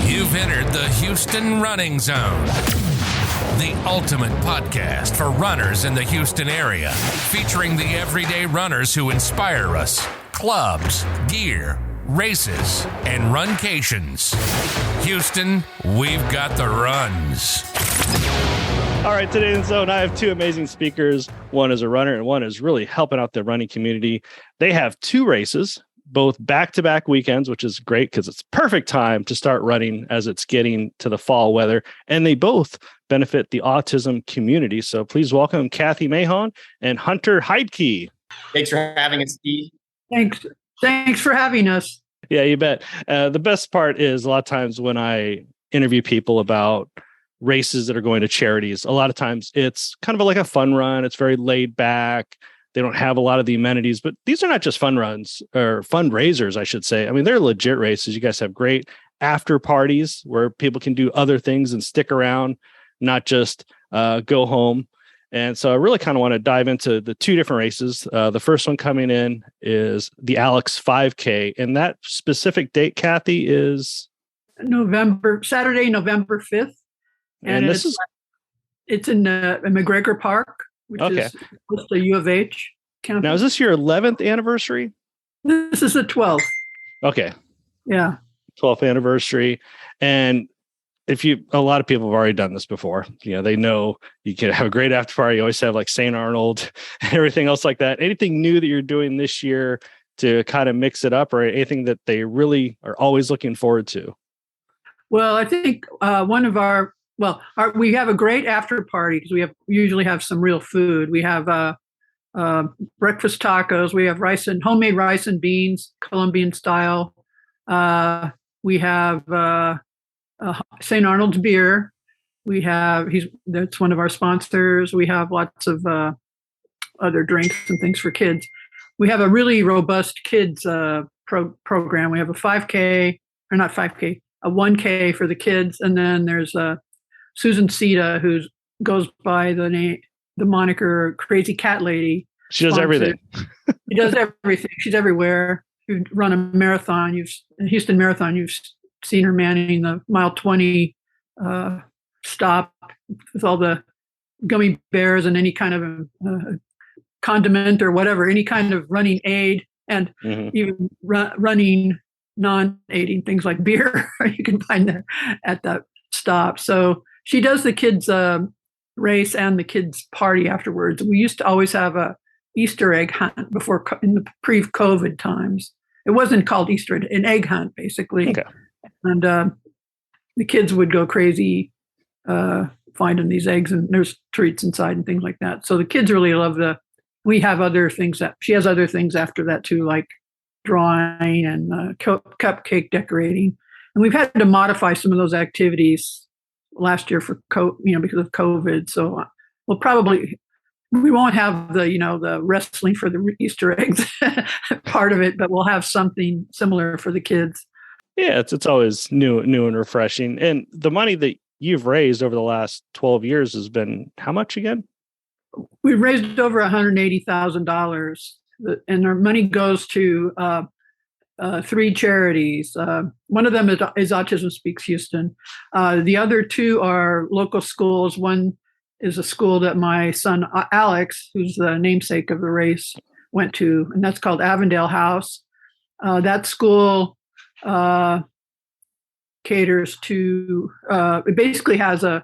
You've entered the Houston Running Zone, the ultimate podcast for runners in the Houston area, featuring the everyday runners who inspire us, clubs, gear, races, and runcations. Houston, we've got the runs. All right, today in the zone, I have two amazing speakers. One is a runner and one is really helping out the running community. They have two races, both back-to-back weekends, which is great because it's perfect time to start running as it's getting to the fall weather. And they both benefit the autism community. So please welcome Kathi Mahon and Hunter Heidtke. Thanks for having us, Steve. Thanks for having us. Yeah, you bet. The best part is a lot of times when I interview people about races that are going to charities, a lot of times it's kind of like a fun run. It's very laid back. They don't have a lot of the amenities, but these are not just fun runs or fundraisers, I should say. I mean, they're legit races. You guys have great after parties where people can do other things and stick around, not just go home. And so I really kind of want to dive into the two different races. The first one coming in is the Alex 5K. And that specific date, Kathi, is? Saturday, November 5th. And it's in McGregor Park, which is close to U of H campus. Now, is this your 11th anniversary? This is the 12th. Okay. Yeah. 12th anniversary. And a lot of people have already done this before. You know, they know you can have a great after party. You always have like St. Arnold and everything else like that. Anything new that you're doing this year to kind of mix it up, or anything that they really are always looking forward to? Well, I think we have a great after party because we usually have some real food. We have breakfast tacos. We have homemade rice and beans, Colombian style. We have St. Arnold's beer. That's one of our sponsors. We have lots of other drinks and things for kids. We have a really robust kids program. We have a 5K, or not 5K, a 1K for the kids, and then there's Susan Cita, who goes by the moniker Crazy Cat Lady. She does everything. She does everything. She's everywhere. You run a marathon. Houston Marathon. You've seen her manning the mile 20 stop with all the gummy bears and any kind of condiment or whatever, any kind of running aid, and even running non-aiding things like beer. You can find that at that stop. So she does the kids' race and the kids' party afterwards. We used to always have a Easter egg hunt in the pre-COVID times. It wasn't called Easter, an egg hunt, basically. Okay. And the kids would go crazy finding these eggs, and there's treats inside and things like that. So the kids really love we have other things she has other things after that too, like drawing and cupcake decorating. And we've had to modify some of those activities last year because of COVID. So we won't have the wrestling for the Easter eggs part of it, but we'll have something similar for the kids. Yeah, it's always new and refreshing. And the money that you've raised over the last 12 years has been how much again? We've raised over $180,000, and our money goes to three charities. One of them is Autism Speaks Houston. The other two are local schools. One is a school that my son Alex, who's the namesake of the race, went to, and that's called Avondale House. That school caters to. It basically has a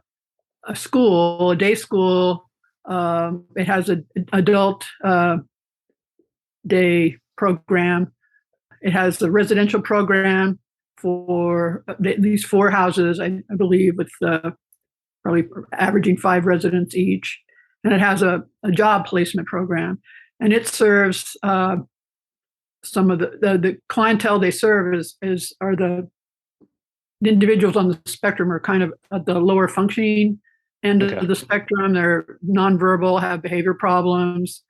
day school. It has an adult day program. It has the residential program for these 4 houses, I believe, with probably averaging 5 residents each. And it has a job placement program. And it serves some of the clientele they serve are the individuals on the spectrum are kind of at the lower functioning end of the spectrum. They're nonverbal, have behavior problems,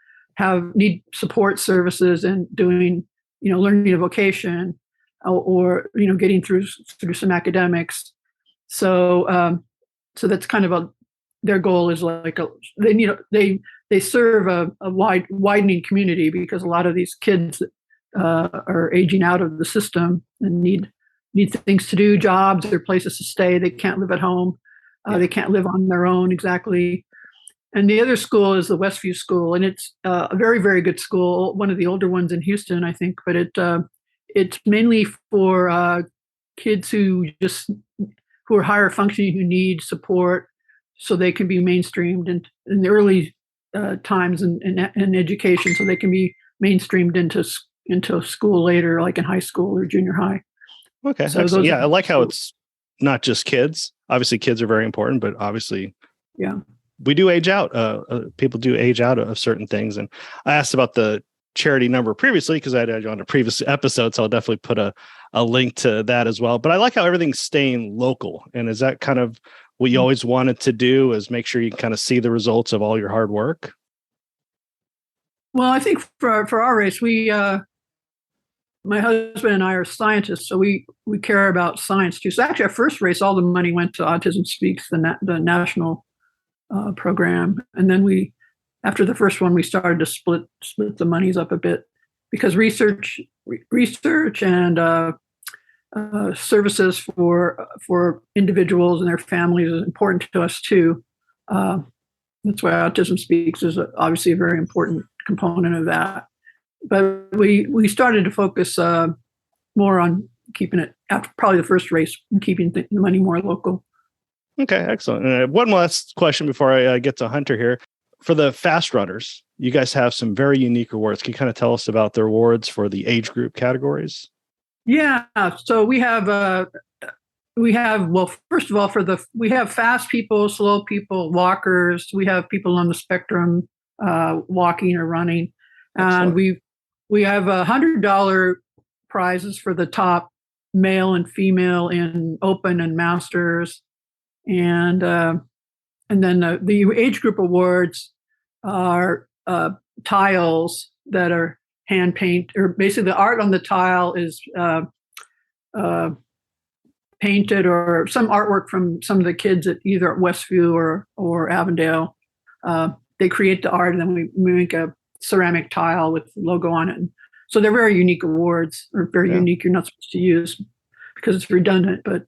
need support services and doing, learning a vocation or getting through some academics. So that's kind of their goal is like they they serve a widening community, because a lot of these kids are aging out of the system and need things to do, jobs or places to stay. They can't live at home. They can't live on their own exactly. And the other school is the Westview School, and it's a very, very good school, one of the older ones in Houston, I think. But it's mainly for kids who are higher functioning, who need support, so they can be mainstreamed in the early times in education, so they can be mainstreamed into school later, like in high school or junior high. Okay, so I like how it's not just kids. Obviously, kids are very important, but obviously, we do age out. People do age out of certain things. And I asked about the charity number previously because I had you on a previous episode, so I'll definitely put a link to that as well. But I like how everything's staying local. And is that kind of what you always wanted to do, is make sure you kind of see the results of all your hard work? Well, I think for our race, my husband and I are scientists, so we care about science too. So actually, our first race, all the money went to Autism Speaks, the national program, and then after the first one, we started to split the monies up a bit, because research and services for individuals and their families is important to us too. That's why Autism Speaks is obviously a very important component of that. But we started to focus more on keeping it, after probably the first race, and keeping the money more local. Okay, excellent. And one last question before I get to Hunter here. For the fast runners, you guys have some very unique rewards. Can you kind of tell us about the rewards for the age group categories? Yeah, so we have well, first of all, we have fast people, slow people, walkers. We have people on the spectrum, walking or running, and we have $100 prizes for the top male and female in open and masters, and then the age group awards are tiles that are hand paint, or basically the art on the tile is painted, or some artwork from some of the kids at either at Westview or Avondale. They create the art, and then we make a ceramic tile with the logo on it. And so they're very unique awards, or very unique. You're not supposed to use because it's redundant, but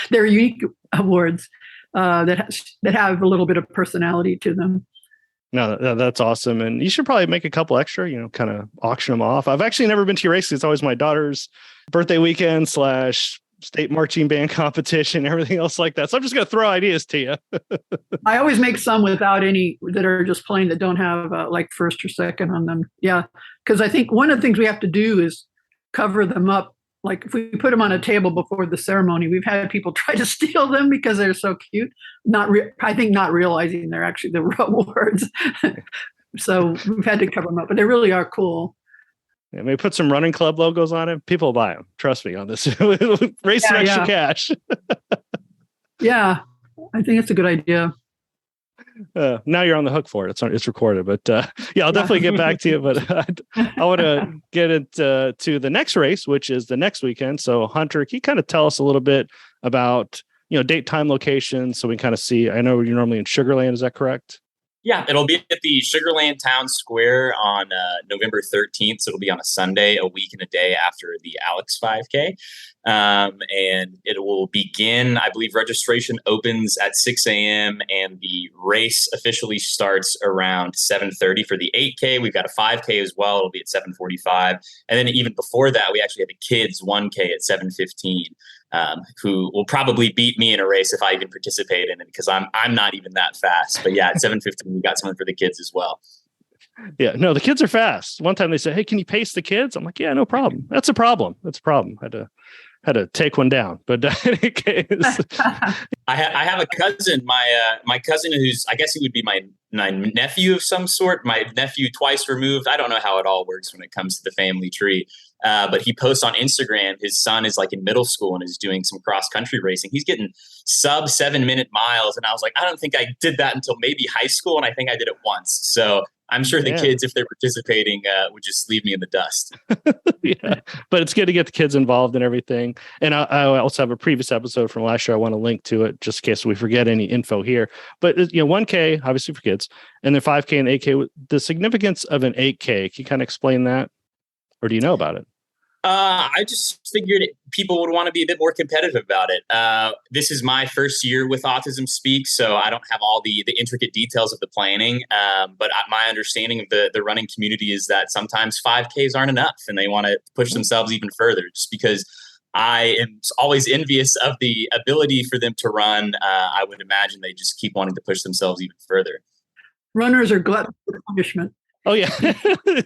they're unique awards that have a little bit of personality to them. No, that's awesome. And you should probably make a couple extra, kind of auction them off. I've actually never been to your race. It's always my daughter's birthday weekend / state marching band competition, everything else like that. So I'm just going to throw ideas to you. I always make some without any, that are just plain, that don't have like first or second on them. Yeah. Because I think one of the things we have to do is cover them up. Like if we put them on a table before the ceremony, we've had people try to steal them because they're so cute. I think not realizing they're actually the rewards. So we've had to cover them up, but they really are cool. Yeah, maybe put some running club logos on it. People will buy them. Trust me on this. Race some extra cash. Yeah, I think it's a good idea. Now you're on the hook for it. It's recorded, but I'll definitely get back to you. But I want to get into to the next race, which is the next weekend. So Hunter, can you kind of tell us a little bit about date, time, location, so we can kind of see? I know you're normally in Sugarland. Is that correct? Yeah, it'll be at the Sugarland Town Square on November 13th. So it'll be on a Sunday, a week and a day after the Alex 5K. And it will begin, I believe registration opens at 6 a.m. and the race officially starts around 7:30 for the 8K. We've got a 5K as well. It'll be at 7:45. And then even before that, we actually have a kids 1K at 7:15. Who will probably beat me in a race if I even participate in it, because I'm not even that fast. But yeah, at 7:15, we got someone for the kids as well. Yeah, no, the kids are fast. One time they said, "Hey, can you pace the kids?" I'm like, "Yeah, no problem. That's a problem. That's a problem." Had to take one down. But in any case, I have a cousin, my cousin, who's, I guess he would be my nephew of some sort. My nephew twice removed. I don't know how it all works when it comes to the family tree. But he posts on Instagram. His son is like in middle school and is doing some cross country racing. He's getting sub 7-minute miles. And I was like, I don't think I did that until maybe high school. And I think I did it once. So I'm sure the kids, if they're participating, would just leave me in the dust. Yeah, but it's good to get the kids involved and everything. And I also have a previous episode from last year. I want to link to it just in case we forget any info here. But 1K obviously for kids, and then 5K and 8K. The significance of an 8K, can you kind of explain that, or do you know about it? I just figured people would want to be a bit more competitive about it. This is my first year with Autism Speaks, so I don't have all the intricate details of the planning. But my understanding of the running community is that sometimes 5Ks aren't enough, and they want to push themselves even further. Just because I am always envious of the ability for them to run, I would imagine they just keep wanting to push themselves even further. Runners are gluttons for punishment. Oh yeah,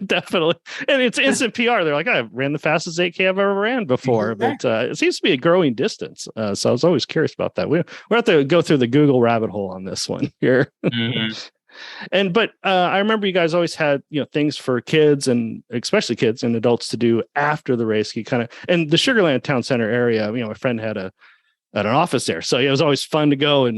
definitely. And it's instant PR. They're like, I ran the fastest 8K I've ever ran before, but it seems to be a growing distance. So I was always curious about that. We have to go through the Google rabbit hole on this one here. Mm-hmm. But I remember you guys always had, things for kids and especially kids and adults to do after the race. You kind of, and the Sugarland Town Center area, my friend had an office there. So it was always fun to go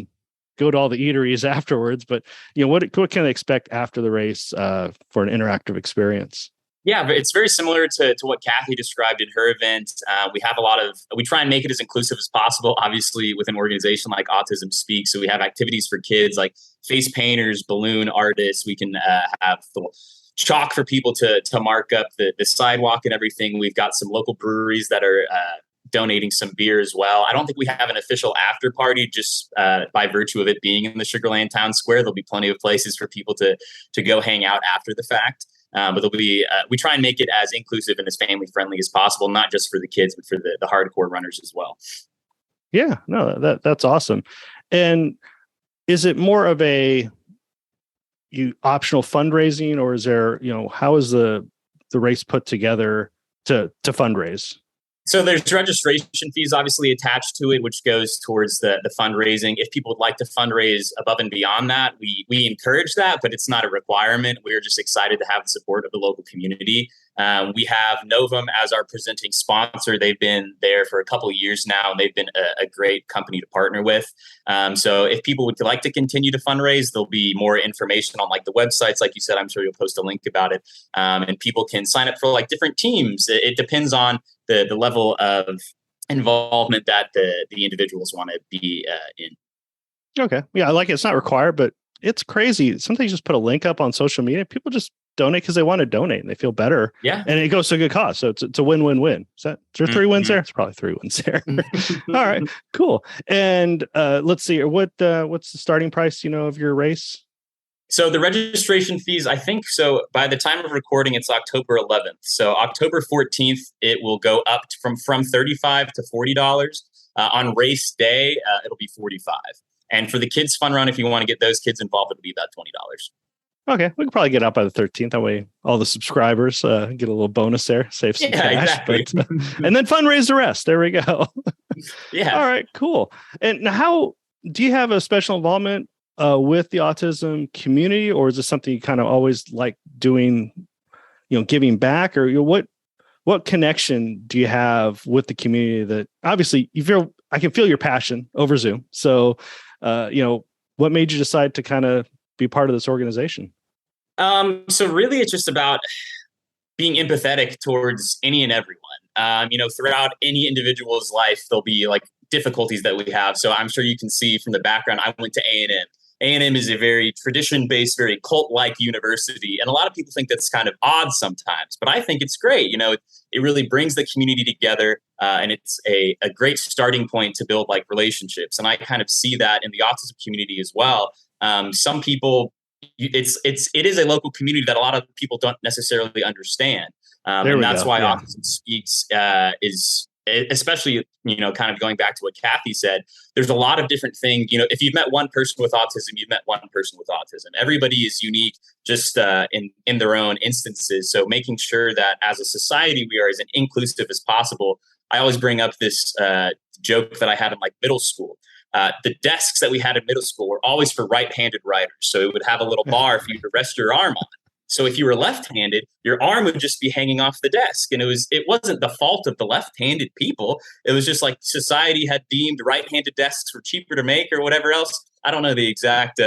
to all the eateries afterwards, but what can they expect after the race for an interactive experience? Yeah, but it's very similar to what Kathi described in her event. We try and make it as inclusive as possible, obviously with an organization like Autism Speaks. So we have activities for kids like face painters, balloon artists. We can have the chalk for people to mark up the sidewalk and everything. We've got some local breweries that are donating some beer as well. I don't think we have an official after party just by virtue of it being in the Sugarland Town Square. There'll be plenty of places for people to go hang out after the fact. But there'll be we try and make it as inclusive and as family friendly as possible, not just for the kids, but for the hardcore runners as well. Yeah, no, that's awesome. And is it more of a optional fundraising, or is there, how is the race put together to fundraise? So there's registration fees obviously attached to it, which goes towards the fundraising. If people would like to fundraise above and beyond that, we encourage that, but it's not a requirement. We're just excited to have the support of the local community. We have Novum as our presenting sponsor. They've been there for a couple of years now, and they've been a great company to partner with. So if people would like to continue to fundraise, there'll be more information on the websites. Like you said, I'm sure you'll post a link about it. And people can sign up for different teams. It depends on the level of involvement that the individuals want to be in. Okay. Yeah, I like it. It's not required, but it's crazy. Sometimes you just put a link up on social media. People just donate because they want to donate and they feel better. Yeah. And it goes to a good cause. So it's a win-win-win. Is there 3 wins there? It's probably 3 wins there. All right, cool. And let's see, what's the starting price, of your race? So the registration fees, I think, so by the time of recording, it's October 11th. So October 14th, it will go up from $35 to $40. On race day, it'll be $45. And for the kids fun run, if you want to get those kids involved, it'll be about $20. Okay, we can probably get up by the 13th. That way, all the subscribers get a little bonus there, save some cash. Exactly. But, and then fundraise the rest. There we go. Yeah. All right, cool. And how do you have a special involvement with the autism community, or is this something you kind of always like doing, giving back, or what connection do you have with the community that obviously I can feel your passion over Zoom. So, what made you decide to kind of be part of this organization? So really it's just about being empathetic towards any and everyone. Throughout any individual's life, there'll be difficulties that we have. So I'm sure you can see from the background, I went to A&M. A&M is a very tradition-based, very cult-like university. And a lot of people think that's kind of odd sometimes, but I think it's great. It really brings the community together, and it's a great starting point to build relationships. And I kind of see that in the autism community as well. Some people, it is a local community that a lot of people don't necessarily understand. And that's why Autism Speaks is, especially, kind of going back to what Kathi said, there's a lot of different things. If you've met one person with autism, you've met one person with autism. Everybody is unique just in their own instances. So making sure that as a society, we are as inclusive as possible. I always bring up this joke that I had in middle school. The desks that we had in middle school were always for right-handed writers. So it would have a little bar for you to rest your arm on. So if you were left-handed, your arm would just be hanging off the desk. And it wasn't the fault of the left-handed people. It was just society had deemed right-handed desks were cheaper to make or whatever else. I don't know the exact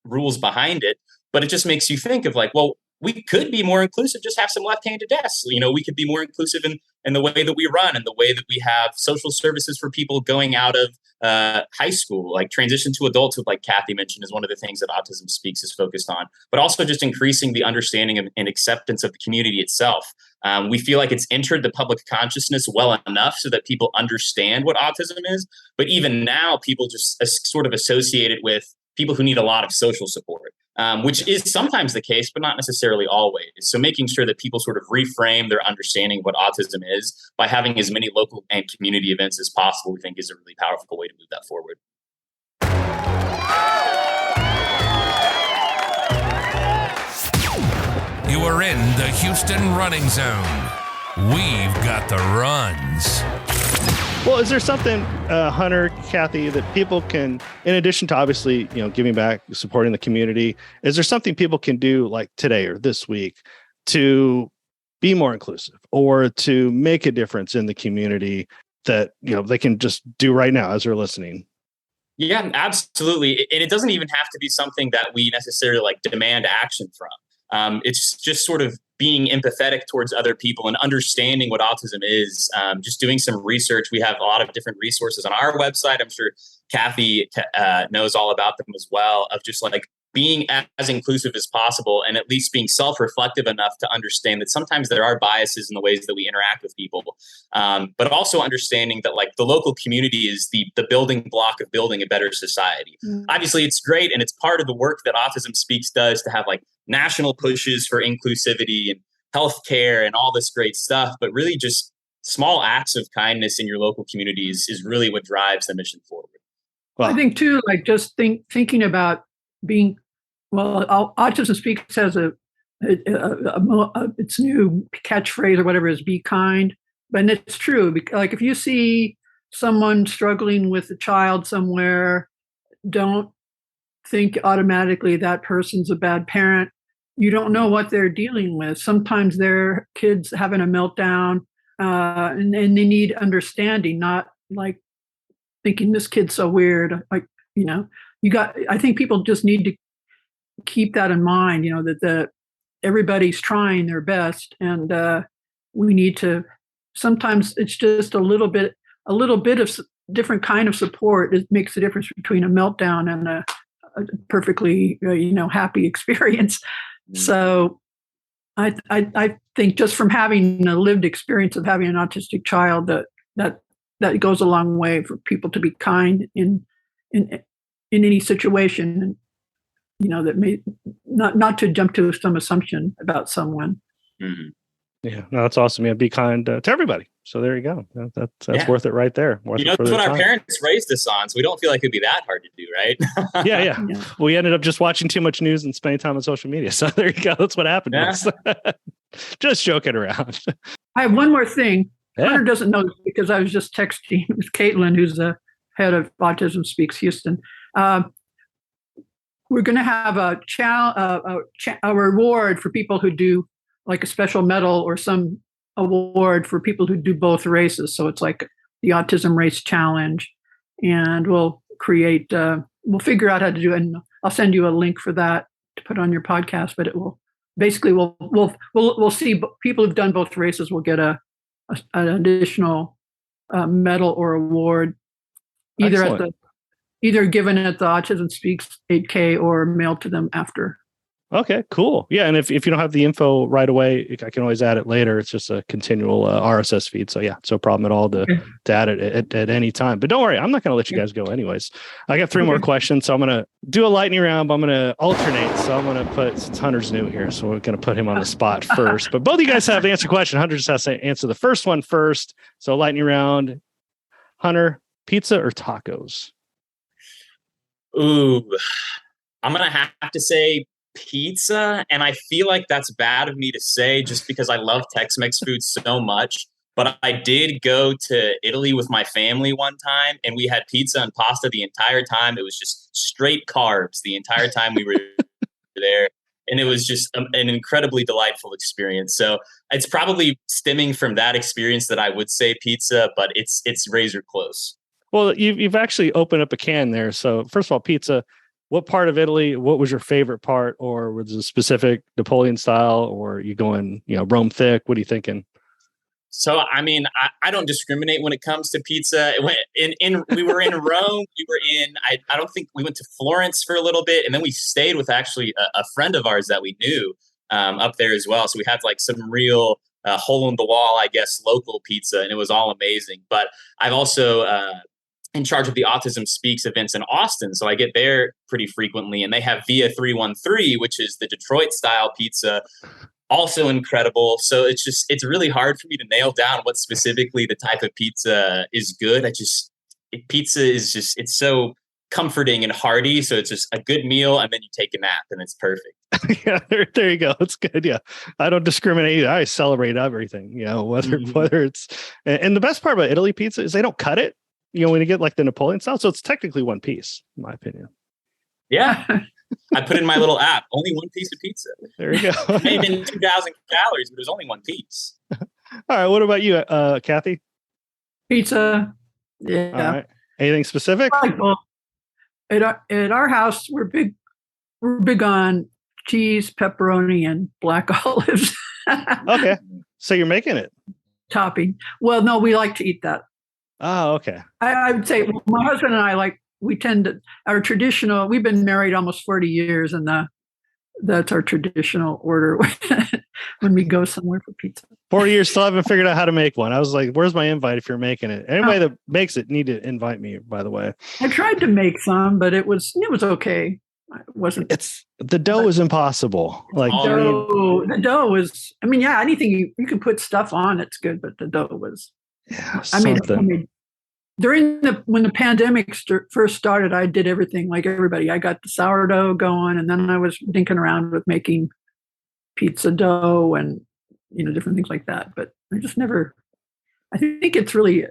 rules behind it. But it just makes you think of like, well, we could be more inclusive, just have some left-handed desks. We could be more inclusive in the way that we run and the way that we have social services for people going out of high school, like transition to adulthood, like Kathi mentioned, is one of the things that Autism Speaks is focused on, but also just increasing the understanding and acceptance of the community itself. We feel like it's entered the public consciousness well enough so that people understand what autism is. But even now, people just sort of associate it with people who need a lot of social support. Which is sometimes the case, but not necessarily always. So making sure that people sort of reframe their understanding of what autism is by having as many local and community events as possible, we think is a really powerful way to move that forward. You are in the Houston running zone. We've got the runs. Well, is there something, Hunter, Kathi, that people can, in addition to obviously, giving back, supporting the community, is there something people can do like today or this week to be more inclusive or to make a difference in the community that, they can just do right now as they're listening? Yeah, absolutely. And it doesn't even have to be something that we necessarily like demand action from. It's just sort of being empathetic towards other people and understanding what autism is, just doing some research. We have a lot of different resources on our website. I'm sure Kathi knows all about them as well, of just like being as inclusive as possible and at least being self-reflective enough to understand that sometimes there are biases in the ways that we interact with people, but also understanding that like the local community is the building block of building a better society. Obviously, it's great and it's part of the work that Autism Speaks does to have like national pushes for inclusivity and healthcare and all this great stuff, but really just small acts of kindness in your local communities is really what drives the mission forward. Well, I think too, like just thinking about being, Autism Speaks has its new catchphrase or whatever is "be kind," but it's true. Like if you see someone struggling with a child somewhere, don't think automatically that person's a bad parent. You don't know what they're dealing with. Sometimes their kids having a meltdown, and they need understanding, not like thinking this kid's so weird. Like, I think people just need to keep that in mind, that everybody's trying their best, and we need to, sometimes it's just a little bit of different kind of support. It makes the difference between a meltdown and a perfectly, happy experience. So I think just from having a lived experience of having an autistic child, that goes a long way for people to be kind in any situation, and that may not to jump to some assumption about someone. Mm-hmm. Yeah, no, that's awesome. Yeah, be kind to everybody. So there you go. That's worth it right there. That's what our parents raised us on, so we don't feel like it'd be that hard to do, right? Yeah. We ended up just watching too much news and spending time on social media. So there you go. That's what happened. Yeah. Just joking around. I have one more thing. Yeah. Hunter doesn't know this because I was just texting with Caitlin, who's the head of Autism Speaks Houston. We're going to have a reward for people who do like a special medal or some award for people who do both races. So it's like the Autism Race Challenge, and we'll figure out how to do it. And I'll send you a link for that to put on your podcast. But it will basically we'll see people who've done both races will get an additional medal or award, either given at the Autism Speaks 8K or mailed to them after. Okay, cool. Yeah, and if you don't have the info right away, I can always add it later. It's just a continual RSS feed. So yeah, it's no problem at all to add it at any time. But don't worry, I'm not going to let you guys go anyways. I got 3 more questions, so I'm going to do a lightning round. But I'm going to alternate. So I'm going to put, since Hunter's new here, so we're going to put him on the spot first. But both of you guys have to answer a question. Hunter just has to answer the first one first. So lightning round. Hunter, pizza or tacos? Ooh, I'm going to have to say pizza, and I feel like that's bad of me to say just because I love Tex-Mex food so much, but I did go to Italy with my family one time, and we had pizza and pasta the entire time. It was just straight carbs the entire time we were there, and it was just an incredibly delightful experience. So it's probably stemming from that experience that I would say pizza, but it's razor close. Well, you've actually opened up a can there. So first of all, pizza. what part of Italy, what was your favorite part, or was it a specific Napoleon style, or you going, Rome thick? What are you thinking? So, I mean, I don't discriminate when it comes to pizza. We were in Rome. I don't think we went to Florence for a little bit. And then we stayed with actually a friend of ours that we knew up there as well. So we had like some real hole in the wall, I guess, local pizza. And it was all amazing. But I've also in charge of the Autism Speaks events in Austin. So I get there pretty frequently. And they have Via 313, which is the Detroit style pizza. Also incredible. So it's really hard for me to nail down what specifically the type of pizza is good. Pizza is it's so comforting and hearty. So it's just a good meal, and then you take a nap, and it's perfect. Yeah, there you go. It's good. Yeah, I don't discriminate either. I celebrate everything. Whether it's, and the best part about Italy pizza is they don't cut it. When you get like the Napoleon style, so it's technically one piece, in my opinion. Yeah. I put in my little app, only one piece of pizza. There you go. It may have been 2,000 calories, but it was only one piece. All right. What about you, Kathi? Pizza. Yeah. All right. Anything specific? Well, at our house, we're big on cheese, pepperoni, and black olives. Okay. So you're making it. Topping. Well, no, we like to eat that. Oh, okay. I would say my husband and I we tend to, our traditional, we've been married almost 40 years, and that's our traditional order when we go somewhere for pizza. 40 years, still haven't figured out how to make one. I was like, where's my invite if you're making it? Anybody that makes it need to invite me, by the way. I tried to make some, but it was okay. It wasn't. The dough is impossible. Like the dough was, anything you can put stuff on, it's good, but the dough was, I made when the pandemic first started, I did everything like everybody. I got the sourdough going, and then I was dinking around with making pizza dough and different things like that. But I just never. I think it's really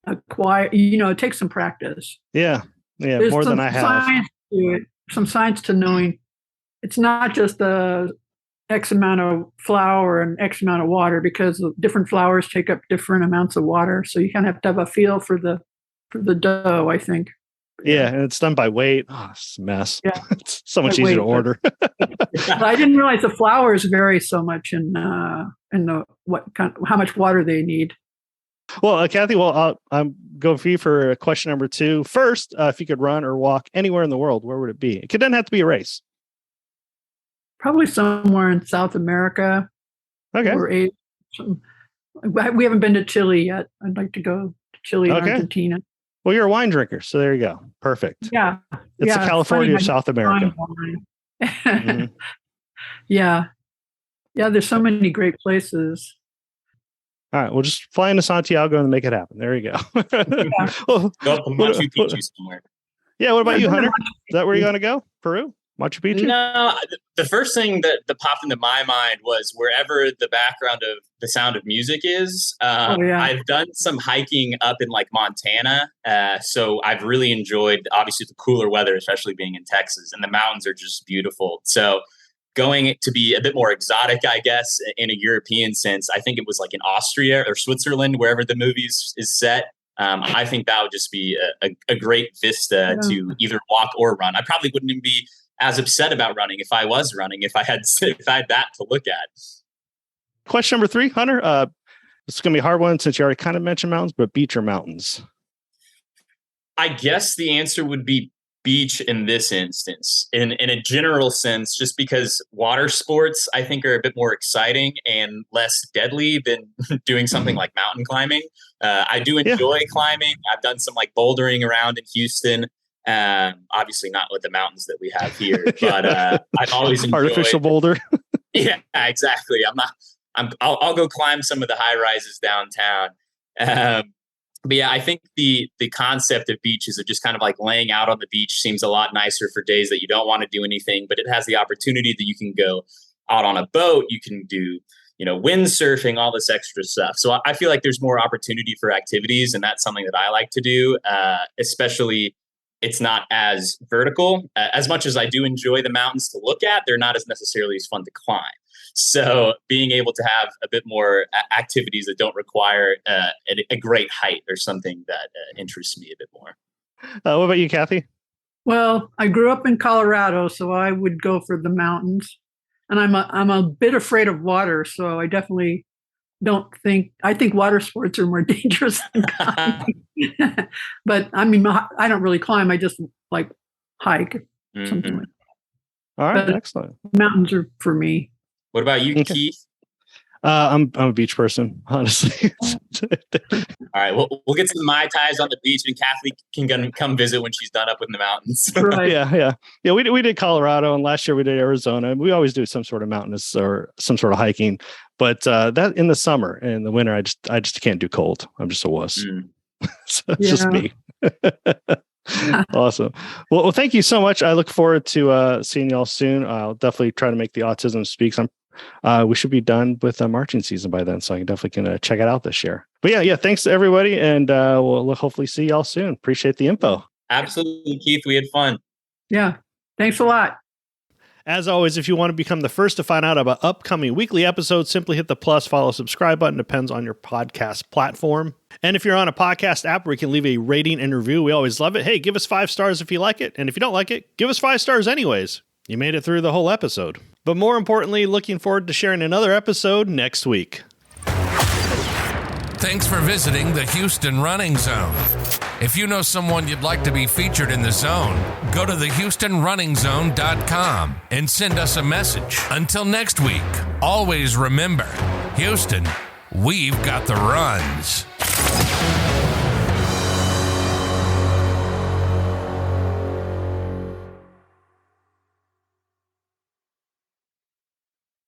acquired. It takes some practice. Yeah, There's more than I have. Science to it, some science to knowing it's not just the X amount of flour and X amount of water, because different flours take up different amounts of water. So you kind of have to have a feel for the dough, I think. Yeah, and it's done by weight. Oh, it's a mess. Yeah. It's so much easier to order. But I didn't realize the flours vary so much in how much water they need. Well, Kathi, I'm going for you for question number 2. First, if you could run or walk anywhere in the world, where would it be? It doesn't have to be a race. Probably somewhere in South America. Okay. Or Asia. We haven't been to Chile yet. I'd like to go to Chile and Argentina. Well, you're a wine drinker, so there you go. Perfect. Yeah. It's the California of South America. Mm-hmm. Yeah. Yeah, there's so many great places. All right, we'll just fly into Santiago and make it happen. There you go. Yeah. Go up to Machu Picchu somewhere. Yeah, what about you, Hunter? Is that where you're going to go? Peru? Machu Picchu? No, the first thing that popped into my mind was wherever the background of the sound of music is. I've done some hiking up in like Montana. So I've really enjoyed, obviously, the cooler weather, especially being in Texas, and the mountains are just beautiful. So going to be a bit more exotic, I guess, in a European sense, I think it was like in Austria or Switzerland, wherever the movie is set. I think that would just be a great vista to either walk or run. I probably wouldn't even be as upset about running if I was running, if I had that to look at. Question number 3, Hunter. This is going to be a hard one since you already kind of mentioned mountains, but beach or mountains? I guess the answer would be beach in this instance, in a general sense, just because water sports, I think, are a bit more exciting and less deadly than doing something like mountain climbing. I do enjoy climbing. I've done some like bouldering around in Houston. Obviously not with the mountains that we have here, but I've always enjoyed artificial boulder. Yeah, exactly. I'll go climb some of the high rises downtown. But yeah, I think the concept of beaches of just kind of like laying out on the beach seems a lot nicer for days that you don't want to do anything, but it has the opportunity that you can go out on a boat, you can do, windsurfing, all this extra stuff. So I feel like there's more opportunity for activities, and that's something that I like to do, especially it's not as vertical. As much as I do enjoy the mountains to look at, they're not as necessarily as fun to climb. So being able to have a bit more activities that don't require a great height or something that interests me a bit more. What about you, Kathi? Well, I grew up in Colorado, so I would go for the mountains. And I'm a bit afraid of water, so I definitely I think water sports are more dangerous than climbing. But I mean, I don't really climb. I just like hike, something like that. All right, but excellent. Mountains are for me. What about you, Keith? I'm a beach person, honestly. All right, we'll get some Mai Tais on the beach, and Kathi can come visit when she's done up in the mountains. Right. Yeah. We did Colorado, and last year we did Arizona. We always do some sort of mountainous or some sort of hiking, but that in the summer and the winter, I just can't do cold. I'm just a wuss. So it's just me. Awesome. Well, thank you so much. I look forward to seeing y'all soon. I'll definitely try to make the Autism Speaks. We should be done with marching season by then, so I can definitely check it out this year. But yeah, thanks to everybody, and we'll hopefully see y'all soon. Appreciate the info. Absolutely, Keith. We had fun. Yeah. Thanks a lot. As always, if you want to become the first to find out about upcoming weekly episodes, simply hit the plus, follow, subscribe button. Depends on your podcast platform. And if you're on a podcast app where you can leave a rating and review, we always love it. Hey, give us 5 stars if you like it. And if you don't like it, give us 5 stars anyways. You made it through the whole episode. But more importantly, looking forward to sharing another episode next week. Thanks for visiting the Houston Running Zone. If you know someone you'd like to be featured in the zone, go to thehoustonrunningzone.com and send us a message. Until next week, always remember, Houston, we've got the runs.